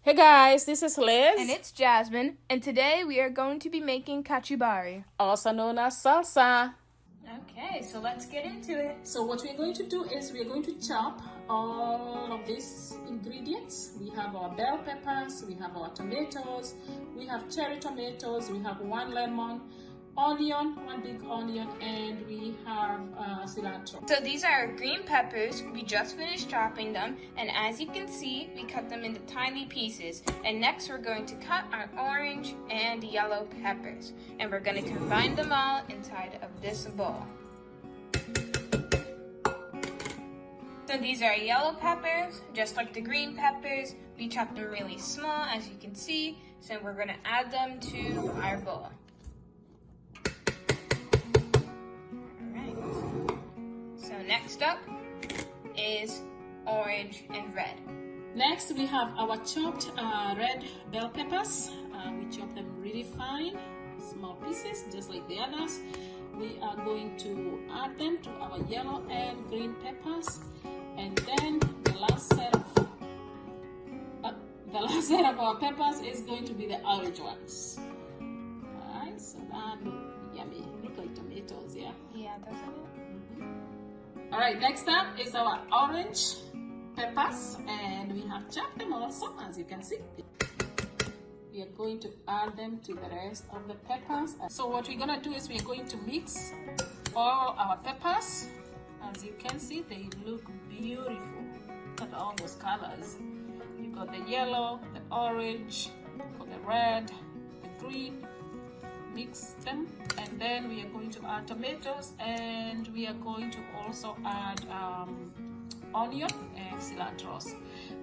Hey guys, this is Liz. And it's Jasmine, and today we are going to be making kachumbari, also known as salsa. Okay, so let's get into it. So what we're going to do is we're going to chop all of these ingredients. We have our bell peppers, we have our tomatoes, we have cherry tomatoes, we have 1 lemon, onion, 1 big onion, and we have cilantro. So these are our green peppers. We just finished chopping them, and as you can see, we cut them into tiny pieces. And next we're going to cut our orange and yellow peppers, and we're going to combine them all inside of this bowl. So these are yellow peppers, just like the green peppers. We chopped them really small, as you can see, so we're going to add them to our bowl. Next up is orange and red. Next we have our chopped red bell peppers. We chop them really fine, small pieces, just like the others. We are going to add them to our yellow and green peppers, and then the last set of our peppers is going to be the orange ones. Alright, so that look yummy. Look like tomatoes, yeah? Yeah, doesn't it? Alright, next up is our orange peppers, and we have chopped them also, as you can see. We are going to add them to the rest of the peppers. So what we're going to do is we're going to mix all our peppers. As you can see, they look beautiful. Look at all those colors. You got the yellow, the orange, the red, the green. Mix them, and then we are going to add tomatoes, and we are going to also add onion and cilantro.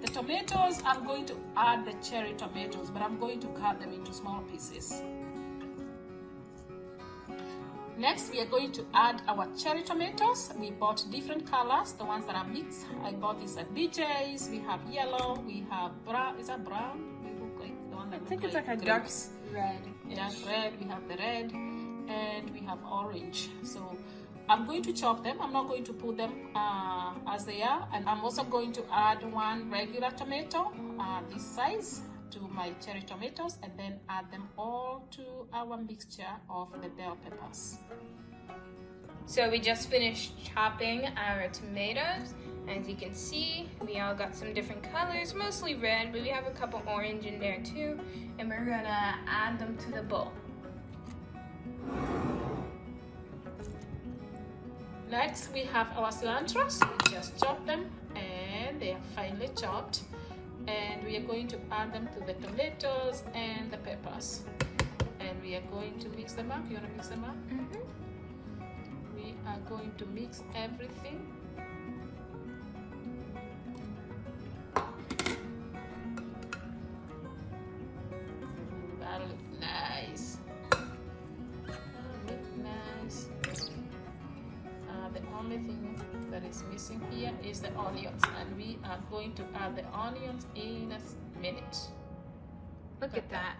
The tomatoes, I'm going to add the cherry tomatoes, but I'm going to cut them into small pieces. Next, we are going to add our cherry tomatoes. We bought different colors, the ones that are mixed. I bought these at BJ's. We have yellow, we have brown. Is that brown? They look like the one that I think it's like a dark red. Dark red, we have the red, and we have orange. So I'm going to chop them. I'm not going to put them as they are, and I'm also going to add 1 regular tomato this size to my cherry tomatoes, and then add them all to our mixture of the bell peppers. So we just finished chopping our tomatoes. As you can see, we all got some different colors, mostly red, but we have a couple orange in there too, and we're gonna add them to the bowl. Next, we have our cilantro. So we just chopped them, and they are finely chopped, and we are going to add them to the tomatoes and the peppers, and we are going to mix them up. You want to mix them up? We are going to mix everything. That look nice. The only thing that is missing here is the onions, and we are going to add the onions in a minute. Look at that.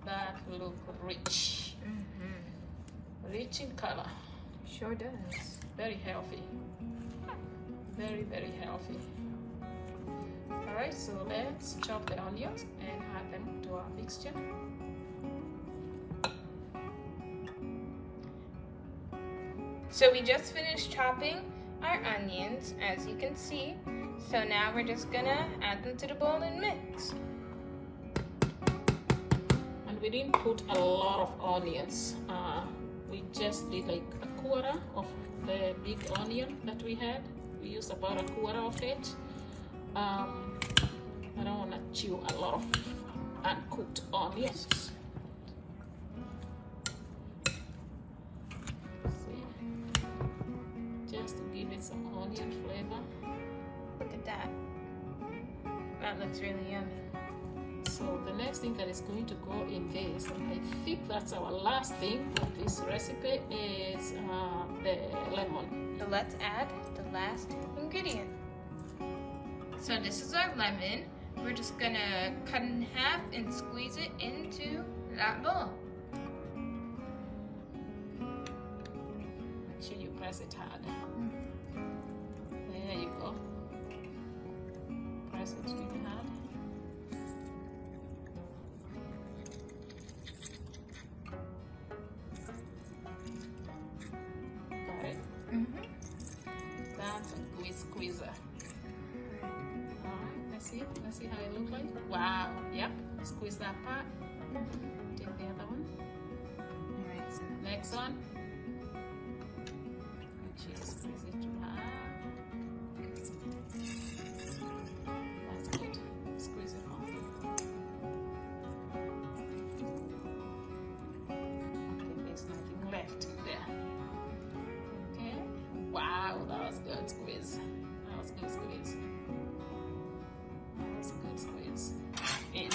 That look rich. Rich in color. Sure does. Very healthy. Very, very healthy. Alright, so let's chop the onions and add them to our mixture. So we just finished chopping our onions, as you can see. So now we're just gonna add them to the bowl and mix. And we didn't put a lot of onions. We just did like 1/4 of the big onion that we had. We used about 1/4 of it. I don't want to chew a lot of uncooked onions. See, just to give it some onion flavor. Look at that. That looks really yummy. So the next thing that is going to go in this, and I think that's our last thing of this recipe, is the lemon. So let's add the last ingredient. So this is our lemon. We're just gonna cut it in half and squeeze it into that bowl. Make sure you press it hard. There you go. press it really hard. Got it? That's a good squeezer. Alright, let's see how it looks like. Wow, yep, squeeze that part. Take the other one. Alright, so Next one. Which is squeeze it too hard. That's good. Squeeze it more. Okay, there's nothing left there. Okay. Wow, that was good squeeze. That was good squeeze. That was a good squeeze. In.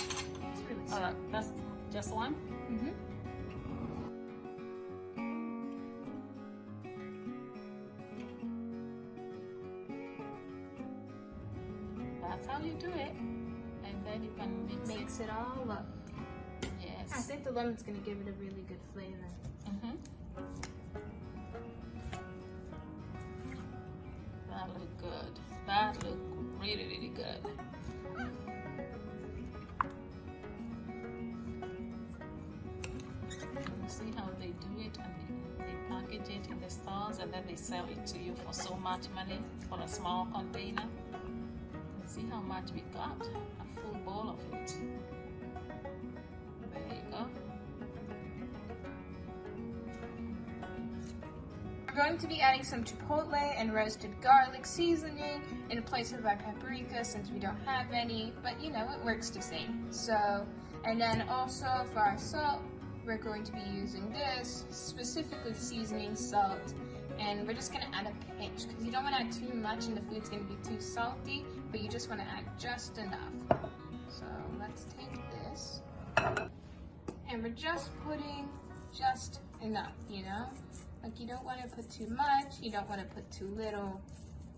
Alright, that's just one. That's how you do it. And then you can mix it all up. Yes. I think the lemon's gonna give it a really good flavor. That look good. That look really, really good. You see how they do it, and they package it in the stores, and then they sell it to you for so much money for a small container. See how much we got? A full bowl of it. There you go. We're going to be adding some chipotle and roasted garlic seasoning in place of our paprika since we don't have any, but you know, it works the same. So, and then also for our salt, we're going to be using this, specifically seasoning salt, and we're just gonna add a pinch because you don't want to add too much and the food's gonna be too salty, but you just want to add just enough. So let's take this, and we're just putting just enough, you know? Like you don't want to put too much, you don't want to put too little,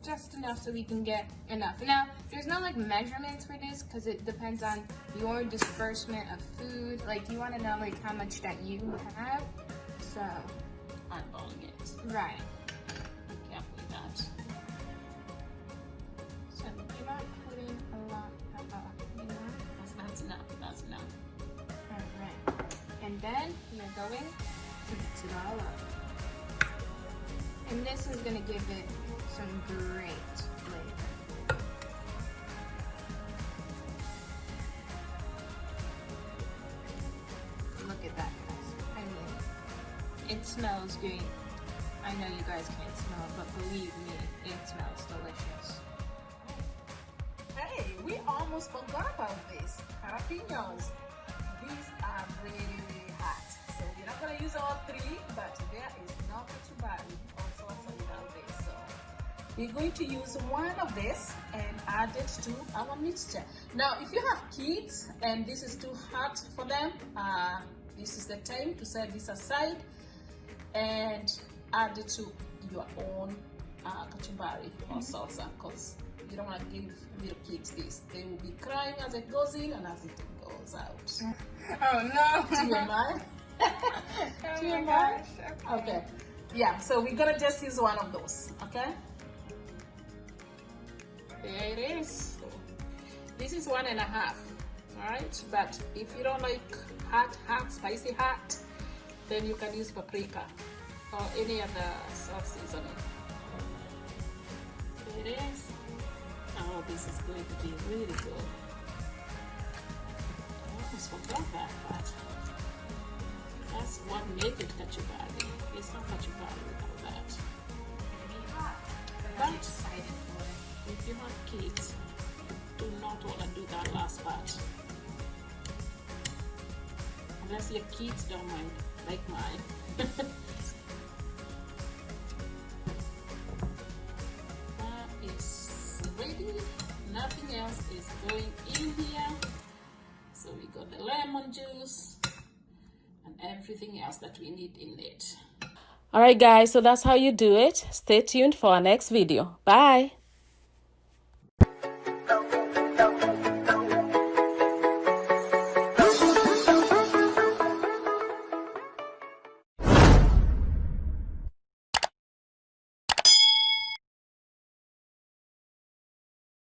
just enough so we can get enough. Now, there's no like measurements for this because it depends on your disbursement of food. Like you want to know like how much that you have, so. Eyeballing it. Right. Be careful with that. So you're not putting a lot, you know? That's enough. That's enough. Alright. And then you're going to mix it all up. And this is going to give it some great flavor. Look at that, guys. I mean, it smells great. I know you guys can't smell it, but believe me, it smells delicious. Hey, we almost forgot about this. Jalapenos. These are really, really hot. So we're not going to use all three, but there is no kachumbari or salsa without this. So we're going to use one of this and add it to our mixture. Now, if you have kids and this is too hot for them, this is the time to set this aside and add it to your own kachumbari or salsa, because you don't want to give little kids this. They will be crying as it goes in and as it goes out. Oh no! TMI? TMI? Okay. Yeah, so we're gonna just use one of those, okay? There it is. So this is 1.5, alright? But if you don't like hot, spicy hot, then you can use paprika or any other sauce seasoning. There it is. Oh, this is going to be really good. I almost forgot that part. That's what made it kachumbari. It's not kachumbari without that. But if you have kids, do not want to do that last part. Unless your kids don't mind, like mine. That is ready. Nothing else is going in here. So we got the lemon juice and everything else that we need in it. Alright guys, so that's how you do it. Stay tuned for our next video. Bye!